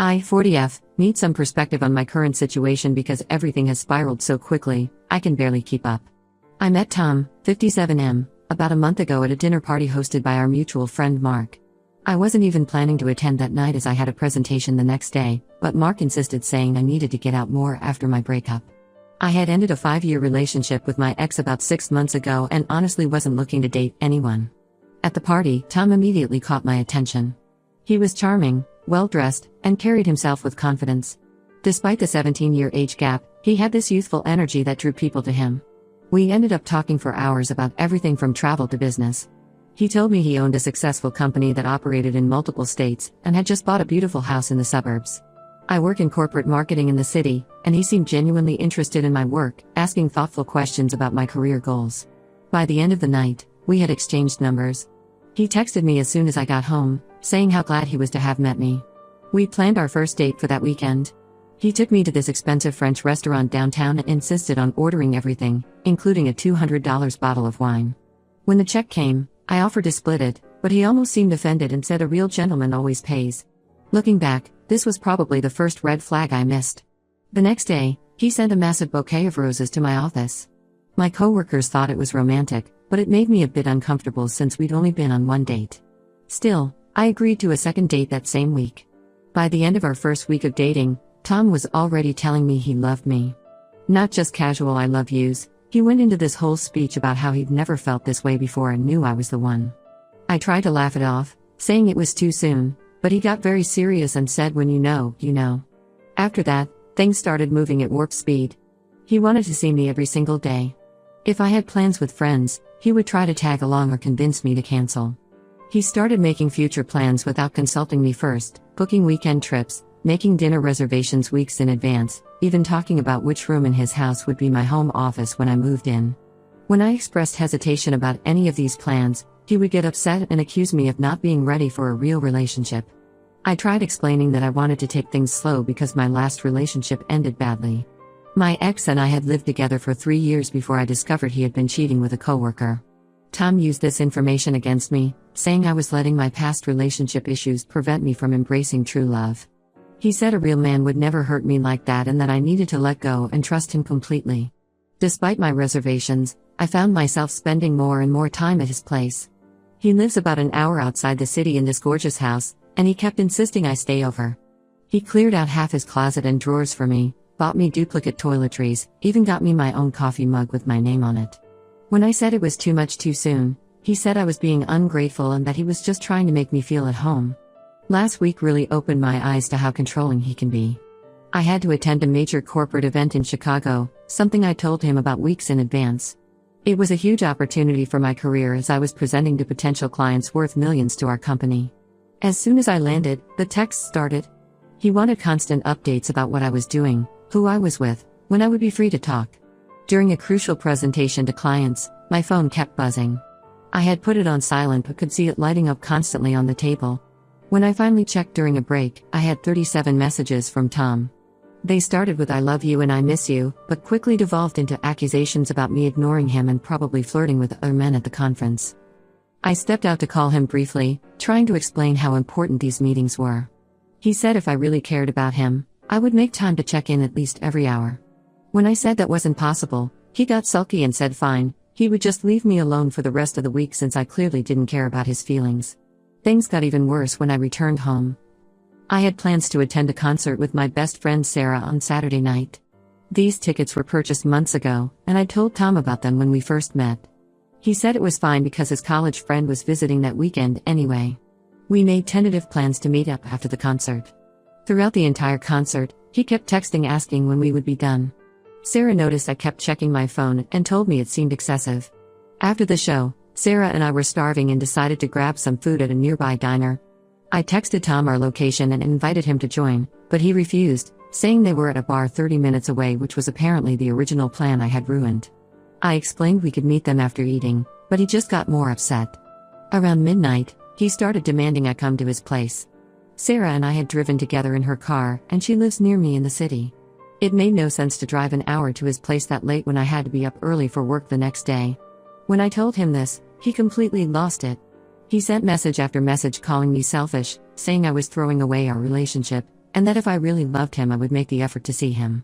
I, 40F, need some perspective on my current situation because everything has spiraled so quickly, I can barely keep up. I met Tom, 57M, about a month ago at a dinner party hosted by our mutual friend Mark. I wasn't even planning to attend that night as I had a presentation the next day, but Mark insisted, saying I needed to get out more after my breakup. I had ended a 5-year relationship with my ex about 6 months ago and honestly wasn't looking to date anyone. At the party, Tom immediately caught my attention. He was charming, well-dressed, and carried himself with confidence. Despite the 17-year age gap, he had this youthful energy that drew people to him. We ended up talking for hours about everything from travel to business. He told me he owned a successful company that operated in multiple states and had just bought a beautiful house in the suburbs. I work in corporate marketing in the city, and he seemed genuinely interested in my work, asking thoughtful questions about my career goals. By the end of the night, we had exchanged numbers. He texted me as soon as I got home, saying how glad he was to have met me. We planned our first date for that weekend. He took me to this expensive French restaurant downtown and insisted on ordering everything, including a $200 bottle of wine. When the check came, I offered to split it, but he almost seemed offended and said a real gentleman always pays. Looking back, this was probably the first red flag I missed. The next day, he sent a massive bouquet of roses to my office. My coworkers thought it was romantic, but it made me a bit uncomfortable since we'd only been on one date. Still, I agreed to a second date that same week. By the end of our first week of dating, Tom was already telling me he loved me. Not just casual I love yous, he went into this whole speech about how he'd never felt this way before and knew I was the one. I tried to laugh it off, saying it was too soon, but he got very serious and said, when you know, you know. After that, things started moving at warp speed. He wanted to see me every single day. If I had plans with friends, he would try to tag along or convince me to cancel. He started making future plans without consulting me first, booking weekend trips, making dinner reservations weeks in advance, even talking about which room in his house would be my home office when I moved in. When I expressed hesitation about any of these plans, he would get upset and accuse me of not being ready for a real relationship. I tried explaining that I wanted to take things slow because my last relationship ended badly. My ex and I had lived together for 3 years before I discovered he had been cheating with a coworker. Tom used this information against me, saying I was letting my past relationship issues prevent me from embracing true love. He said a real man would never hurt me like that and that I needed to let go and trust him completely. Despite my reservations, I found myself spending more and more time at his place. He lives about an hour outside the city in this gorgeous house, and he kept insisting I stay over. He cleared out half his closet and drawers for me, bought me duplicate toiletries, even got me my own coffee mug with my name on it. When I said it was too much too soon, he said I was being ungrateful and that he was just trying to make me feel at home. Last week really opened my eyes to how controlling he can be. I had to attend a major corporate event in Chicago, something I told him about weeks in advance. It was a huge opportunity for my career as I was presenting to potential clients worth millions to our company. As soon as I landed, the texts started. He wanted constant updates about what I was doing, who I was with, when I would be free to talk. During a crucial presentation to clients, my phone kept buzzing. I had put it on silent but could see it lighting up constantly on the table. When I finally checked during a break, I had 37 messages from Tom. They started with "I love you" and "I miss you," but quickly devolved into accusations about me ignoring him and probably flirting with other men at the conference. I stepped out to call him briefly, trying to explain how important these meetings were. He said if I really cared about him, I would make time to check in at least every hour. When I said that wasn't possible, he got sulky and said fine, he would just leave me alone for the rest of the week since I clearly didn't care about his feelings. Things got even worse when I returned home. I had plans to attend a concert with my best friend Sarah on Saturday night. These tickets were purchased months ago, and I told Tom about them when we first met. He said it was fine because his college friend was visiting that weekend anyway. We made tentative plans to meet up after the concert. Throughout the entire concert, he kept texting asking when we would be done. Sarah noticed I kept checking my phone and told me it seemed excessive. After the show, Sarah and I were starving and decided to grab some food at a nearby diner. I texted Tom our location and invited him to join, but he refused, saying they were at a bar 30 minutes away, which was apparently the original plan I had ruined. I explained we could meet them after eating, but he just got more upset. Around midnight, he started demanding I come to his place. Sarah and I had driven together in her car, and she lives near me in the city. It made no sense to drive an hour to his place that late when I had to be up early for work the next day. When I told him this, he completely lost it. He sent message after message calling me selfish, saying I was throwing away our relationship, and that if I really loved him I would make the effort to see him.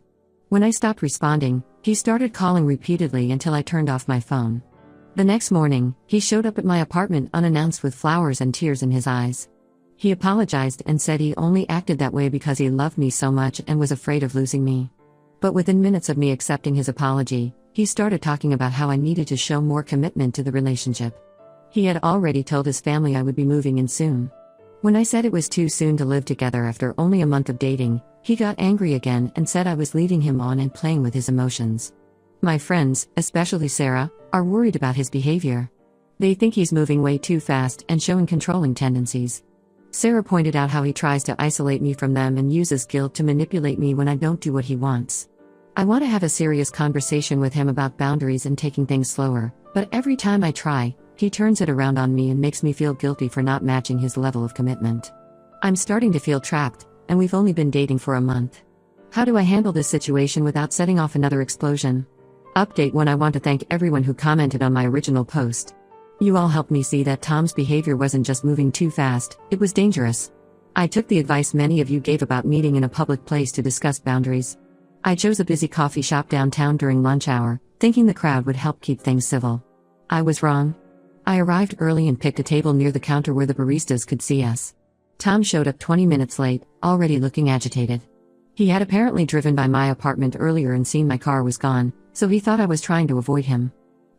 When I stopped responding, he started calling repeatedly until I turned off my phone. The next morning, he showed up at my apartment unannounced with flowers and tears in his eyes. He apologized and said he only acted that way because he loved me so much and was afraid of losing me. But within minutes of me accepting his apology, he started talking about how I needed to show more commitment to the relationship. He had already told his family I would be moving in soon. When I said it was too soon to live together after only a month of dating, he got angry again and said I was leading him on and playing with his emotions. My friends, especially Sarah, are worried about his behavior. They think he's moving way too fast and showing controlling tendencies. Sarah pointed out how he tries to isolate me from them and uses guilt to manipulate me when I don't do what he wants. I want to have a serious conversation with him about boundaries and taking things slower, but every time I try, he turns it around on me and makes me feel guilty for not matching his level of commitment. I'm starting to feel trapped, and we've only been dating for a month. How do I handle this situation without setting off another explosion? Update 1: I want to thank everyone who commented on my original post. You all helped me see that Tom's behavior wasn't just moving too fast, it was dangerous. I took the advice many of you gave about meeting in a public place to discuss boundaries. I chose a busy coffee shop downtown during lunch hour, thinking the crowd would help keep things civil. I was wrong. I arrived early and picked a table near the counter where the baristas could see us. Tom showed up 20 minutes late, already looking agitated. He had apparently driven by my apartment earlier and seen my car was gone, so he thought I was trying to avoid him.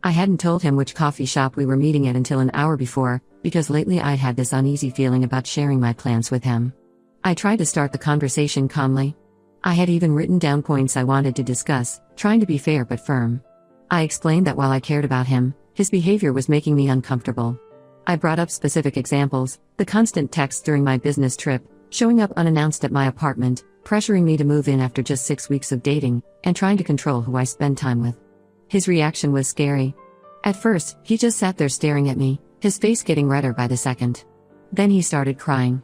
I hadn't told him which coffee shop we were meeting at until an hour before, because lately I'd had this uneasy feeling about sharing my plans with him. I tried to start the conversation calmly. I had even written down points I wanted to discuss, trying to be fair but firm. I explained that while I cared about him, his behavior was making me uncomfortable. I brought up specific examples: the constant texts during my business trip, showing up unannounced at my apartment, pressuring me to move in after just 6 weeks of dating, and trying to control who I spend time with. His reaction was scary. At first, he just sat there staring at me, his face getting redder by the second. Then he started crying.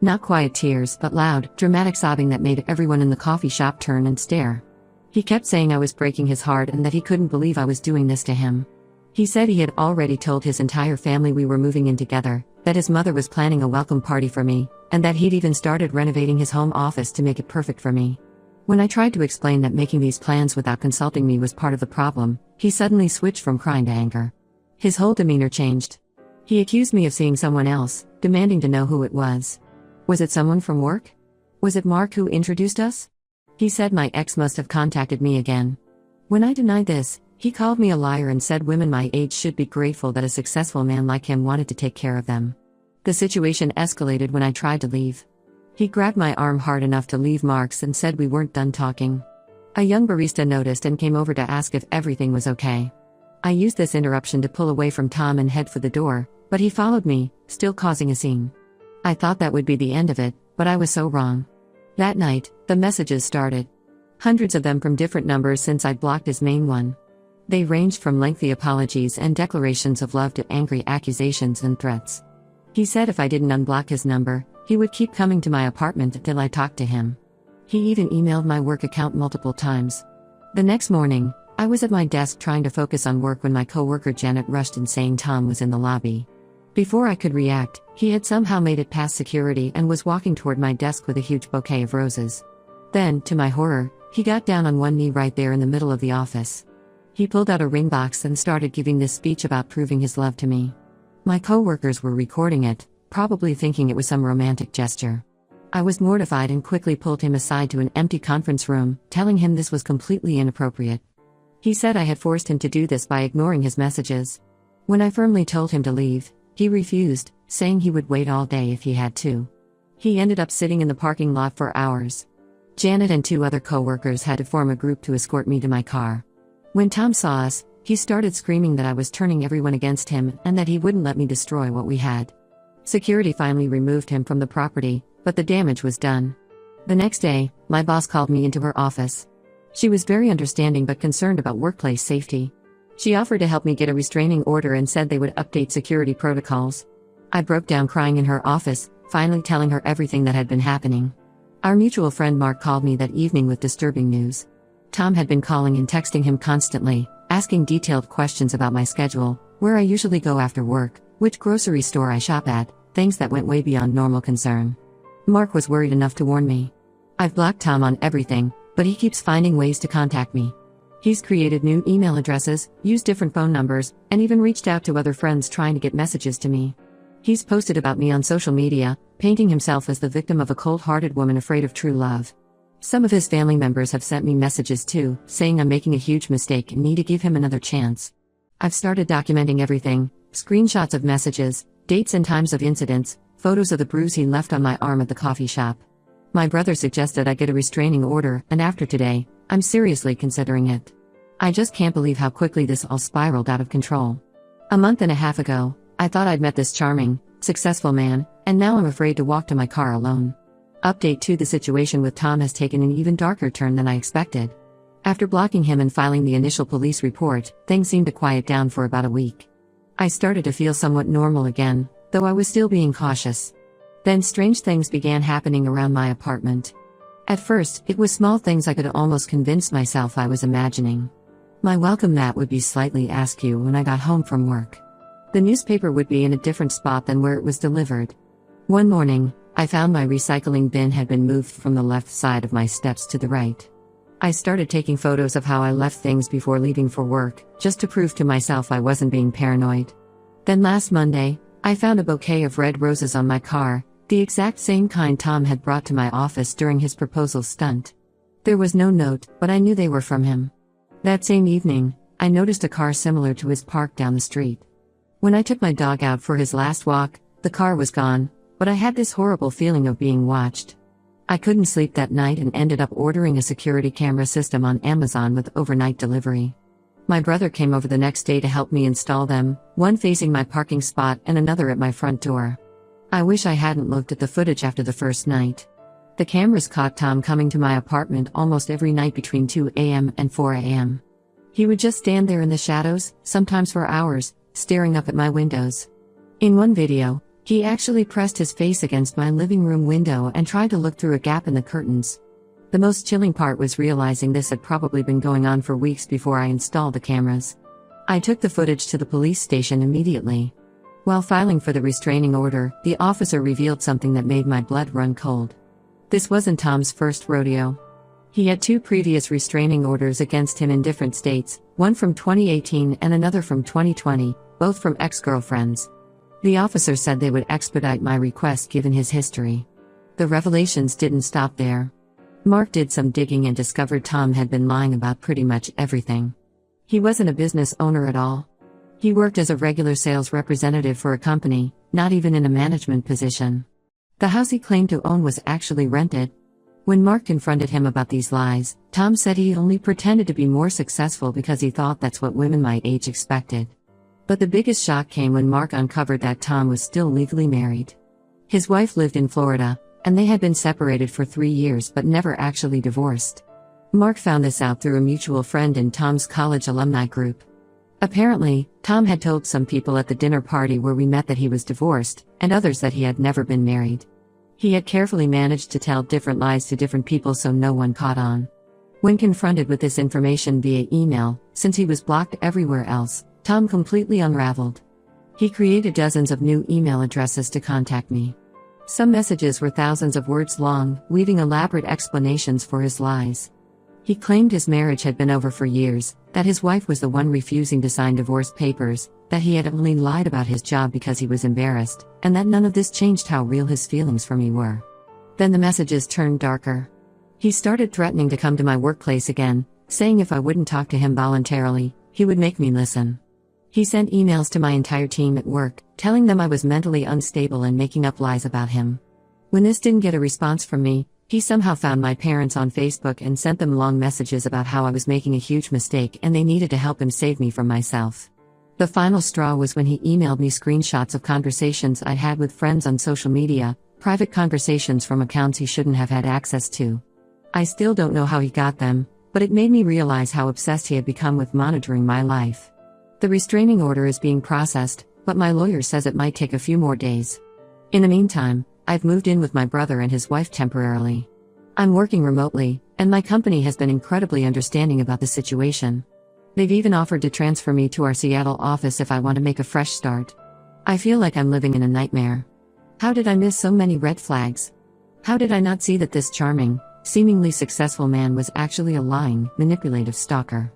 Not quiet tears, but loud, dramatic sobbing that made everyone in the coffee shop turn and stare. He kept saying I was breaking his heart and that he couldn't believe I was doing this to him. He said he had already told his entire family we were moving in together, that his mother was planning a welcome party for me, and that he'd even started renovating his home office to make it perfect for me. When I tried to explain that making these plans without consulting me was part of the problem, he suddenly switched from crying to anger. His whole demeanor changed. He accused me of seeing someone else, demanding to know who it was. Was it someone from work? Was it Mark who introduced us? He said my ex must have contacted me again. When I denied this, he called me a liar and said women my age should be grateful that a successful man like him wanted to take care of them. The situation escalated when I tried to leave. He grabbed my arm hard enough to leave marks and said we weren't done talking. A young barista noticed and came over to ask if everything was okay. I used this interruption to pull away from Tom and head for the door, but he followed me, still causing a scene. I thought that would be the end of it, but I was so wrong. That night, the messages started. Hundreds of them from different numbers since I'd blocked his main one. They ranged from lengthy apologies and declarations of love to angry accusations and threats. He said if I didn't unblock his number, he would keep coming to my apartment until I talked to him. He even emailed my work account multiple times. The next morning, I was at my desk trying to focus on work when my coworker Janet rushed in saying Tom was in the lobby. Before I could react, he had somehow made it past security and was walking toward my desk with a huge bouquet of roses. Then, to my horror, he got down on one knee right there in the middle of the office. He pulled out a ring box and started giving this speech about proving his love to me. My coworkers were recording it, probably thinking it was some romantic gesture. I was mortified and quickly pulled him aside to an empty conference room, telling him this was completely inappropriate. He said I had forced him to do this by ignoring his messages. When I firmly told him to leave, he refused, saying he would wait all day if he had to. He ended up sitting in the parking lot for hours. Janet and 2 other coworkers had to form a group to escort me to my car. When Tom saw us, he started screaming that I was turning everyone against him and that he wouldn't let me destroy what we had. Security finally removed him from the property, but the damage was done. The next day, my boss called me into her office. She was very understanding but concerned about workplace safety. She offered to help me get a restraining order and said they would update security protocols. I broke down crying in her office, finally telling her everything that had been happening. Our mutual friend Mark called me that evening with disturbing news. Tom had been calling and texting him constantly, asking detailed questions about my schedule, where I usually go after work, which grocery store I shop at, things that went way beyond normal concern. Mark was worried enough to warn me. I've blocked Tom on everything, but he keeps finding ways to contact me. He's created new email addresses, used different phone numbers, and even reached out to other friends trying to get messages to me. He's posted about me on social media, painting himself as the victim of a cold-hearted woman afraid of true love. Some of his family members have sent me messages too, saying I'm making a huge mistake and need to give him another chance. I've started documenting everything, screenshots of messages, dates and times of incidents, photos of the bruise he left on my arm at the coffee shop. My brother suggested I get a restraining order, and after today, I'm seriously considering it. I just can't believe how quickly this all spiraled out of control. A month and a half ago, I thought I'd met this charming, successful man, and now I'm afraid to walk to my car alone. Update 2: The situation with Tom has taken an even darker turn than I expected. After blocking him and filing the initial police report, things seemed to quiet down for about a week. I started to feel somewhat normal again, though I was still being cautious. Then strange things began happening around my apartment. At first, it was small things I could almost convince myself I was imagining. My welcome mat would be slightly askew when I got home from work. The newspaper would be in a different spot than where it was delivered. One morning, I found my recycling bin had been moved from the left side of my steps to the right. I started taking photos of how I left things before leaving for work, just to prove to myself I wasn't being paranoid. Then last Monday, I found a bouquet of red roses on my car, the exact same kind Tom had brought to my office during his proposal stunt. There was no note, but I knew they were from him. That same evening, I noticed a car similar to his parked down the street. When I took my dog out for his last walk, the car was gone, but I had this horrible feeling of being watched. I couldn't sleep that night and ended up ordering a security camera system on Amazon with overnight delivery. My brother came over the next day to help me install them, one facing my parking spot and another at my front door. I wish I hadn't looked at the footage after the first night. The cameras caught Tom coming to my apartment almost every night between 2 a.m. and 4 a.m. He would just stand there in the shadows, sometimes for hours, staring up at my windows. In one video, he actually pressed his face against my living room window and tried to look through a gap in the curtains. The most chilling part was realizing this had probably been going on for weeks before I installed the cameras. I took the footage to the police station immediately. While filing for the restraining order, the officer revealed something that made my blood run cold. This wasn't Tom's first rodeo. He had 2 previous restraining orders against him in different states, one from 2018 and another from 2020, both from ex-girlfriends. The officer said they would expedite my request given his history. The revelations didn't stop there. Mark did some digging and discovered Tom had been lying about pretty much everything. He wasn't a business owner at all. He worked as a regular sales representative for a company, not even in a management position. The house he claimed to own was actually rented. When Mark confronted him about these lies, Tom said he only pretended to be more successful because he thought that's what women my age expected. But the biggest shock came when Mark uncovered that Tom was still legally married. His wife lived in Florida, and they had been separated for 3 years but never actually divorced. Mark found this out through a mutual friend in Tom's college alumni group. Apparently, Tom had told some people at the dinner party where we met that he was divorced, and others that he had never been married. He had carefully managed to tell different lies to different people so no one caught on. When confronted with this information via email, since he was blocked everywhere else, Tom completely unraveled. He created dozens of new email addresses to contact me. Some messages were thousands of words long, weaving elaborate explanations for his lies. He claimed his marriage had been over for years, that his wife was the one refusing to sign divorce papers, that he had only lied about his job because he was embarrassed, and that none of this changed how real his feelings for me were. Then the messages turned darker. He started threatening to come to my workplace again, saying if I wouldn't talk to him voluntarily, he would make me listen. He sent emails to my entire team at work, telling them I was mentally unstable and making up lies about him. When this didn't get a response from me, he somehow found my parents on Facebook and sent them long messages about how I was making a huge mistake and they needed to help him save me from myself. The final straw was when he emailed me screenshots of conversations I'd had with friends on social media, private conversations from accounts he shouldn't have had access to. I still don't know how he got them, but it made me realize how obsessed he had become with monitoring my life. The restraining order is being processed, but my lawyer says it might take a few more days. In the meantime, I've moved in with my brother and his wife temporarily. I'm working remotely, and my company has been incredibly understanding about the situation. They've even offered to transfer me to our Seattle office if I want to make a fresh start. I feel like I'm living in a nightmare. How did I miss so many red flags? How did I not see that this charming, seemingly successful man was actually a lying, manipulative stalker.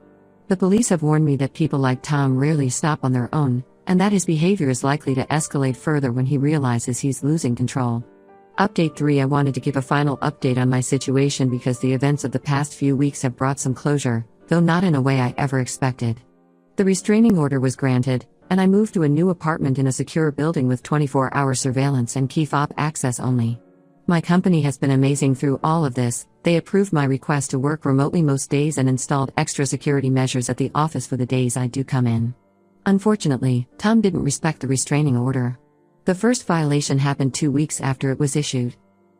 The police have warned me that people like Tom rarely stop on their own, and that his behavior is likely to escalate further when he realizes he's losing control. Update 3. I wanted to give a final update on my situation because the events of the past few weeks have brought some closure, though not in a way I ever expected. The restraining order was granted, and I moved to a new apartment in a secure building with 24-hour surveillance and key fob access only. My company has been amazing through all of this. They approved my request to work remotely most days and installed extra security measures at the office for the days I do come in. Unfortunately, Tom didn't respect the restraining order. The first violation happened 2 weeks after it was issued.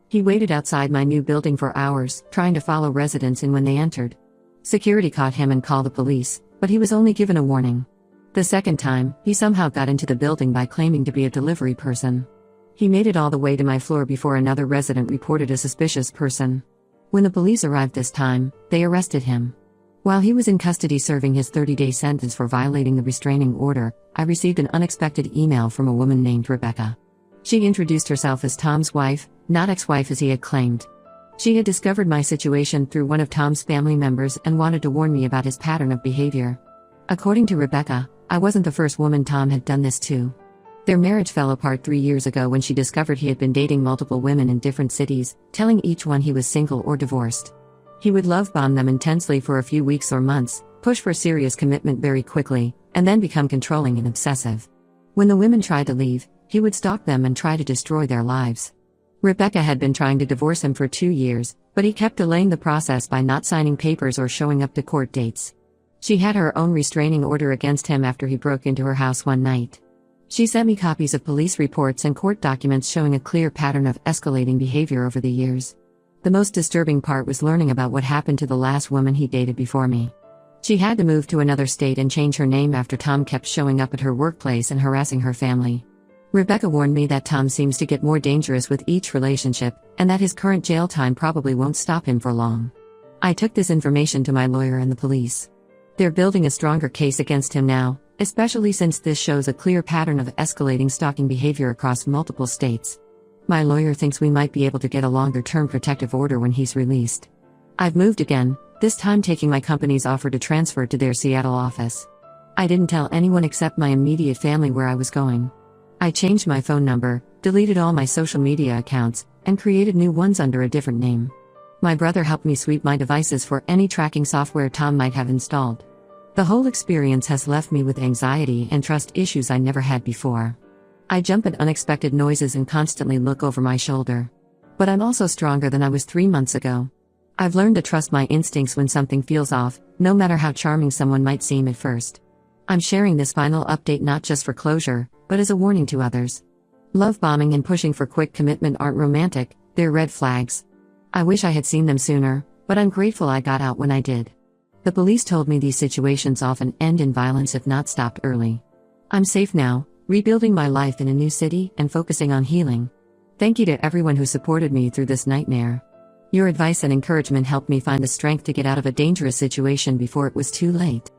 He waited outside my new building for hours, trying to follow residents in when they entered. Security caught him and called the police, but he was only given a warning. The second time, he somehow got into the building by claiming to be a delivery person. He made it all the way to my floor before another resident reported a suspicious person. When the police arrived this time, they arrested him. While he was in custody serving his 30-day sentence for violating the restraining order, I received an unexpected email from a woman named Rebecca. She introduced herself as Tom's wife, not ex-wife as he had claimed. She had discovered my situation through one of Tom's family members and wanted to warn me about his pattern of behavior. According to Rebecca, I wasn't the first woman Tom had done this to. Their marriage fell apart 3 years ago when she discovered he had been dating multiple women in different cities, telling each one he was single or divorced. He would love bomb them intensely for a few weeks or months, push for serious commitment very quickly, and then become controlling and obsessive. When the women tried to leave, he would stalk them and try to destroy their lives. Rebecca had been trying to divorce him for 2 years, but he kept delaying the process by not signing papers or showing up to court dates. She had her own restraining order against him after he broke into her house one night. She sent me copies of police reports and court documents showing a clear pattern of escalating behavior over the years. The most disturbing part was learning about what happened to the last woman he dated before me. She had to move to another state and change her name after Tom kept showing up at her workplace and harassing her family. Rebecca warned me that Tom seems to get more dangerous with each relationship, and that his current jail time probably won't stop him for long. I took this information to my lawyer and the police. They're building a stronger case against him now, especially since this shows a clear pattern of escalating stalking behavior across multiple states. My lawyer thinks we might be able to get a longer-term protective order when he's released. I've moved again, this time taking my company's offer to transfer to their Seattle office. I didn't tell anyone except my immediate family where I was going. I changed my phone number, deleted all my social media accounts, and created new ones under a different name. My brother helped me sweep my devices for any tracking software Tom might have installed. The whole experience has left me with anxiety and trust issues I never had before. I jump at unexpected noises and constantly look over my shoulder. But I'm also stronger than I was 3 months ago. I've learned to trust my instincts when something feels off, no matter how charming someone might seem at first. I'm sharing this final update not just for closure, but as a warning to others. Love bombing and pushing for quick commitment aren't romantic, they're red flags. I wish I had seen them sooner, but I'm grateful I got out when I did. The police told me these situations often end in violence if not stopped early. I'm safe now, rebuilding my life in a new city and focusing on healing. Thank you to everyone who supported me through this nightmare. Your advice and encouragement helped me find the strength to get out of a dangerous situation before it was too late.